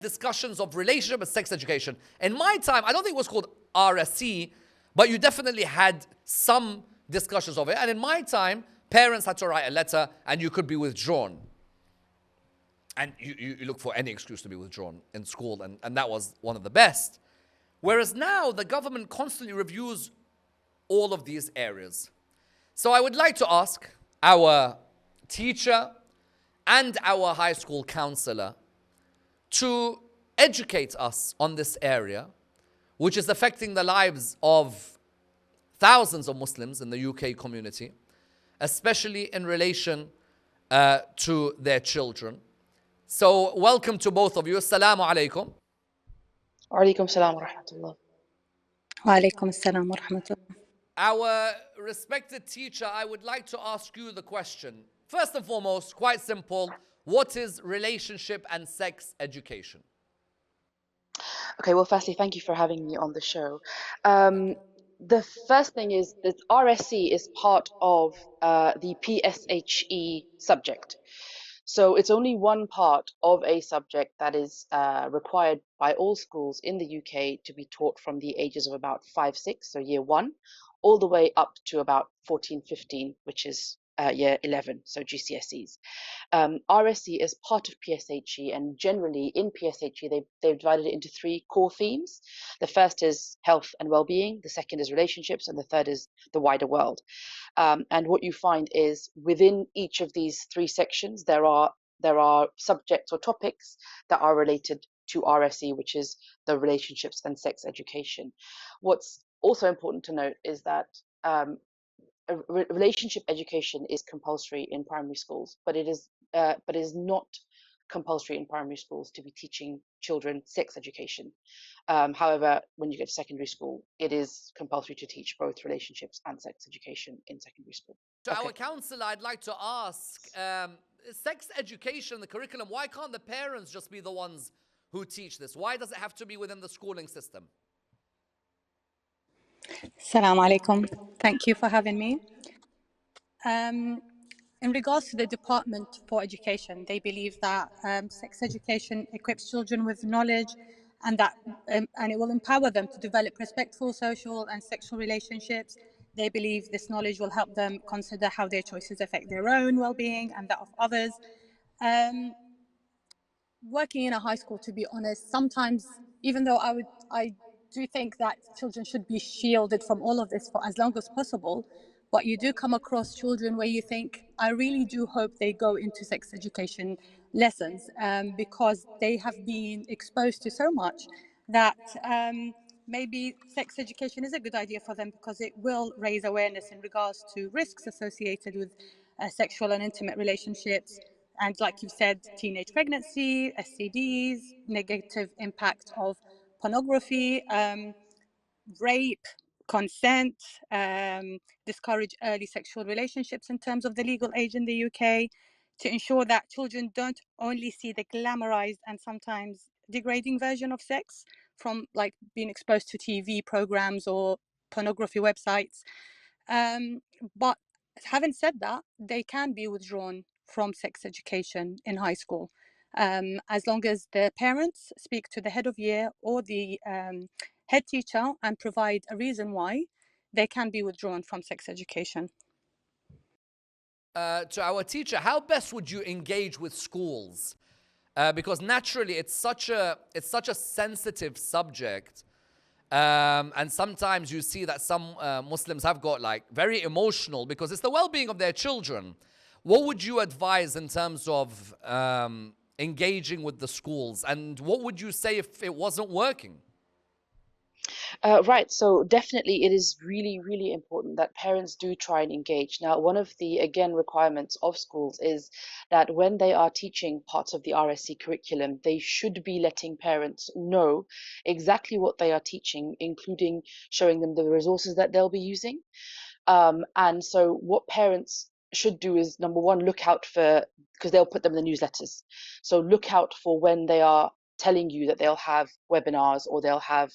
discussions of relationship and sex education. In my time, I don't think it was called RSC, but you definitely had some discussions of it. And in my time, parents had to write a letter and you could be withdrawn. And you look for any excuse to be withdrawn in school, and that was one of the best. Whereas now, the government constantly reviews all of these areas. So I would like to ask our teacher and our high school counselor to educate us on this area, which is affecting the lives of thousands of Muslims in the UK community, especially in relation to their children. So welcome to both of you. Assalamu alaikum. Alaikum salam wa rahmatullah. Wa alaikum salam wa rahmatullah. Our respected teacher, I would like to ask you the question. First and foremost, quite simple, what is relationship and sex education? Okay, well, firstly, thank you for having me on the show. The first thing is that RSC is part of the PSHE subject. So it's only one part of a subject that is required by all schools in the UK to be taught from the ages of about 5, 6, so year 1, all the way up to about 14, 15, which is year 11, so GCSEs. RSC is part of PSHE, and generally in PSHE they've divided it into 3 core themes. The first is health and well-being, the second is relationships, and the third is the wider world. And what you find is within each of these 3 sections there are subjects or topics that are related to RSE, which is the relationships and sex education. What's also important to note is that relationship education is compulsory in primary schools, but it is not compulsory in primary schools to be teaching children sex education. However, when you get to secondary school, it is compulsory to teach both relationships and sex education in secondary school. To our counselor, I'd like to ask, sex education, the curriculum, why can't the parents just be the ones who teach this? Why does it have to be within the schooling system? Assalamu alaikum. Thank you for having me. In regards to the Department for Education, they believe that sex education equips children with knowledge and that and it will empower them to develop respectful social and sexual relationships. They believe this knowledge will help them consider how their choices affect their own well-being and that of others. Working in a high school, to be honest, sometimes, even though I do think that children should be shielded from all of this for as long as possible, but you do come across children where you think, I really do hope they go into sex education lessons because they have been exposed to so much that maybe sex education is a good idea for them because it will raise awareness in regards to risks associated with sexual and intimate relationships. And like you said, teenage pregnancy, STDs, negative impact of pornography, rape, consent, discourage early sexual relationships in terms of the legal age in the UK, to ensure that children don't only see the glamorized and sometimes degrading version of sex from like being exposed to TV programs or pornography websites. But having said that, they can be withdrawn from sex education in high school, as long as the parents speak to the head of year or the head teacher and provide a reason why they can be withdrawn from sex education. To our teacher, how best would you engage with schools? Because naturally it's such a sensitive subject. And sometimes you see that some Muslims have got like very emotional because it's the well-being of their children. What would you advise in terms of engaging with the schools, and what would you say if it wasn't working? Right, so definitely it is really, really important that parents do try and engage. Now, one of the, again, requirements of schools is that when they are teaching parts of the RSC curriculum, they should be letting parents know exactly what they are teaching, including showing them the resources that they'll be using. And so what parents should do is, number one, look out for, because they'll put them in the newsletters. So look out for when they are telling you that they'll have webinars or they'll have,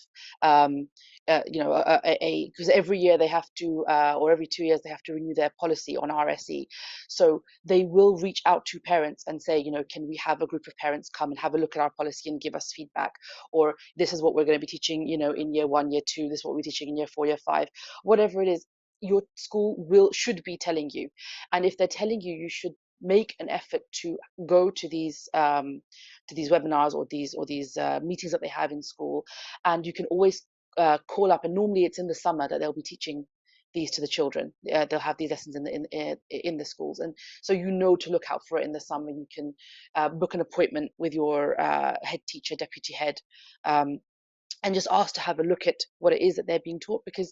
because every year they have to, or every 2 years they have to renew their policy on RSE. So they will reach out to parents and say, can we have a group of parents come and have a look at our policy and give us feedback? Or this is what we're going to be teaching, in year 1, year 2, this is what we're teaching in year 4, year 5, whatever it is. Your school should be telling you, and if they're telling you, you should make an effort to go to these webinars or these meetings that they have in school. And you can always call up, and normally it's in the summer that they'll be teaching these to the children. They'll have these lessons in the schools, and so to look out for it in the summer. You can book an appointment with your head teacher, deputy head, and just ask to have a look at what it is that they're being taught. Because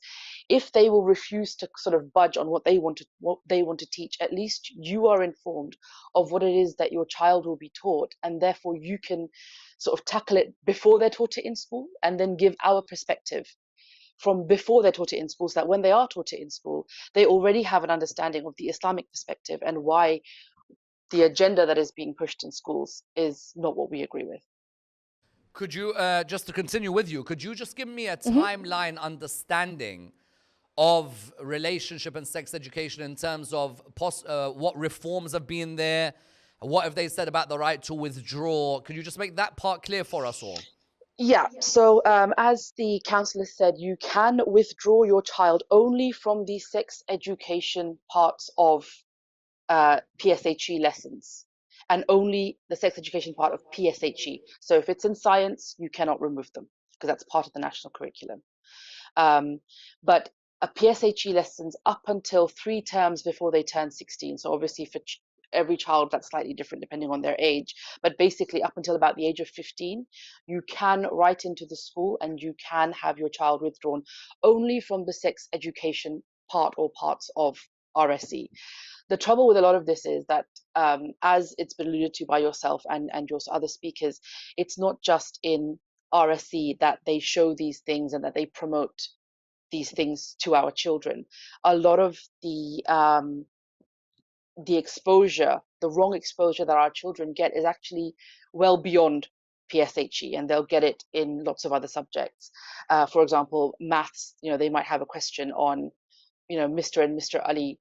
if they will refuse to sort of budge on what they want to teach, at least you are informed of what it is that your child will be taught, and therefore you can sort of tackle it before they're taught it in school, and then give our perspective from before they're taught it in school, so that when they are taught it in school, they already have an understanding of the Islamic perspective and why the agenda that is being pushed in schools is not what we agree with. Could you, just to continue with you, could you just give me a Mm-hmm. timeline understanding of relationship and sex education in terms of what reforms have been there? What have they said about the right to withdraw? Could you just make that part clear for us all? Yeah, so as the counsellor said, you can withdraw your child only from the sex education parts of PSHE lessons, and only the sex education part of PSHE. So if it's in science, you cannot remove them because that's part of the national curriculum. But a PSHE lessons up until 3 terms before they turn 16. So obviously for every child that's slightly different depending on their age, but basically up until about the age of 15, you can write into the school and you can have your child withdrawn only from the sex education part or parts of RSE. The trouble with a lot of this is that, as it's been alluded to by yourself and your other speakers, it's not just in RSE that they show these things and that they promote these things to our children. A lot of the exposure, the wrong exposure that our children get is actually well beyond PSHE, and they'll get it in lots of other subjects. For example, maths, they might have a question on, Mr. and Mr. Ali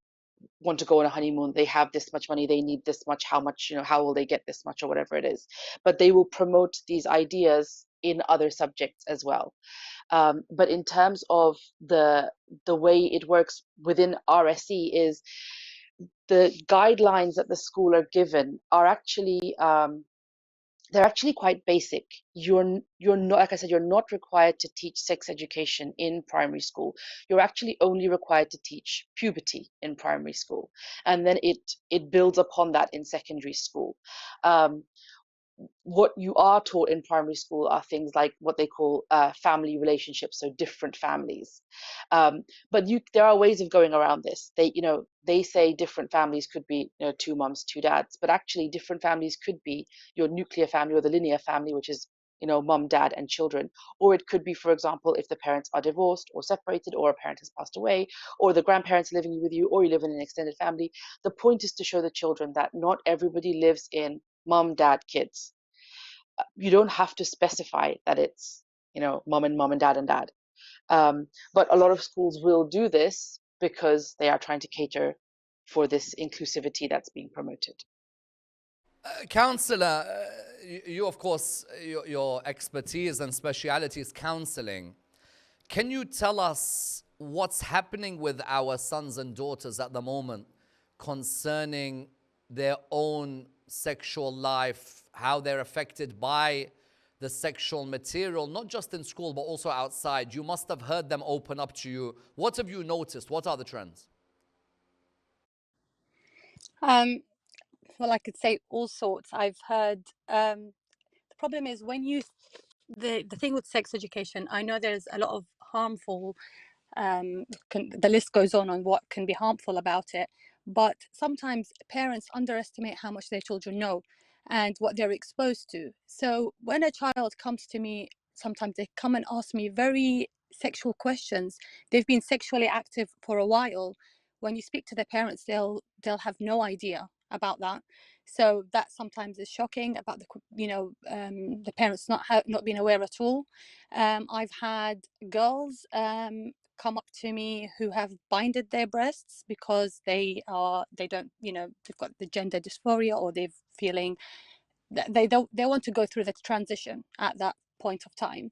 want to go on a honeymoon, they have this much money, they need this much, how much, how will they get this much, or whatever it is. But they will promote these ideas in other subjects as well. But in terms of the way it works within RSE is the guidelines that the school are given are actually they're actually quite basic. You're not, like I said, you're not required to teach sex education in primary school. You're actually only required to teach puberty in primary school, and then it builds upon that in secondary school. What you are taught in primary school are things like what they call family relationships, so different families. But there are ways of going around this. They say different families could be 2 moms, 2 dads, but actually different families could be your nuclear family or the linear family, which is mom, dad, and children. Or it could be, for example, if the parents are divorced or separated, or a parent has passed away, or the grandparents are living with you, or you live in an extended family. The point is to show the children that not everybody lives in mom, dad, kids. You don't have to specify that it's mom and dad and dad. But a lot of schools will do this because they are trying to cater for this inclusivity that's being promoted. Counselor, you of course, your expertise and speciality is counseling. Can you tell us what's happening with our sons and daughters at the moment concerning their own sexual life, how they're affected by the sexual material, not just in school, but also outside? You must have heard them open up to you. What have you noticed? What are the trends? Well, I could say all sorts. I've heard the problem is the thing with sex education, I know there's a lot of harmful, the list goes on what can be harmful about it, but sometimes parents underestimate how much their children know and what they're exposed to. So when a child comes to me, sometimes they come and ask me very sexual questions. They've been sexually active for a while. When you speak to their parents, they'll have no idea about that. So that sometimes is shocking about the parents not being aware at all. I've had girls come up to me who have binded their breasts because they don't, they've got the gender dysphoria, or they're feeling that they want to go through the transition at that point of time.